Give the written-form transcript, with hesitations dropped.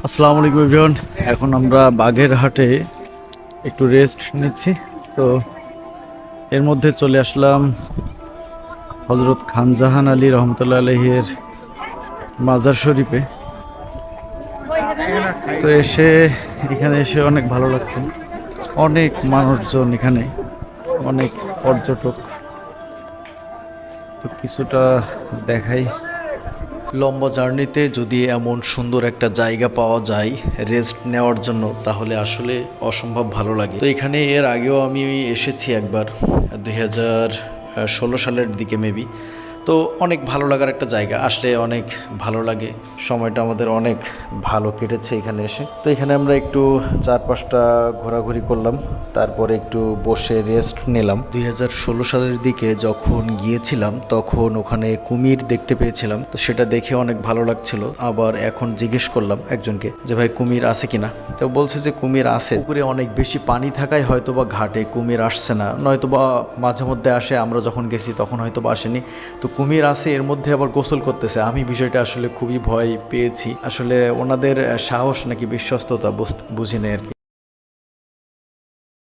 আসসালামু আলাইকুম এভরিওয়ান। এখন আমরা বাগেরহাটে একটু রেস্ট নিচ্ছি। তো এর মধ্যে চলে আসলাম হজরত খানজাহান আলী রহমতুল্লাহ আলহের মাজার শরীফে। তো এখানে এসে অনেক ভালো লাগছে। অনেক মানুষজন এখানে, অনেক পর্যটক। তো কিছুটা দেখাই। লম্বা জার্নিতে যদি এমন সুন্দর একটা জায়গা পাওয়া যায় রেস্ট নেওয়ার জন্য, তাহলে আসলে অসম্ভব ভালো লাগে। তো এখানে এর আগেও আমি এসেছি একবার, 2016 সালের দিকে মেবি। তো অনেক ভালো লাগার একটা জায়গা, আসলে অনেক ভালো লাগে। সময়টা আমাদের অনেক ভালো কেটেছে এখানে এসে। তো এখানে আমরা একটু 4-5টা ঘোরাঘুরি করলাম, তারপরে একটু বসে রেস্ট নিলাম। 2016 সালের দিকে যখন গিয়েছিলাম তখন ওখানে কুমির দেখতে পেয়েছিলাম, তো সেটা দেখে অনেক ভালো লাগছিল। আবার এখন জিজ্ঞেস করলাম একজনকে যে ভাই কুমির আছে কিনা, তো বলছে যে কুমির আছে। পুকুরে অনেক বেশি পানি থাকায় হয়তোবা ঘাটে কুমির আসছে না, নয়তোবা মাঝে মধ্যে আসে, আমরা যখন গেছি তখন হয়তোবা আসেনি। তো কুমির আছে, এর মধ্যে আবার গোসল করতেছে। আমি বিষয়টা আসলে খুবই ভয় পেয়েছি। আসলে ওনাদের সাহস নাকি বিশ্বস্ততা বুঝিনি আর কি।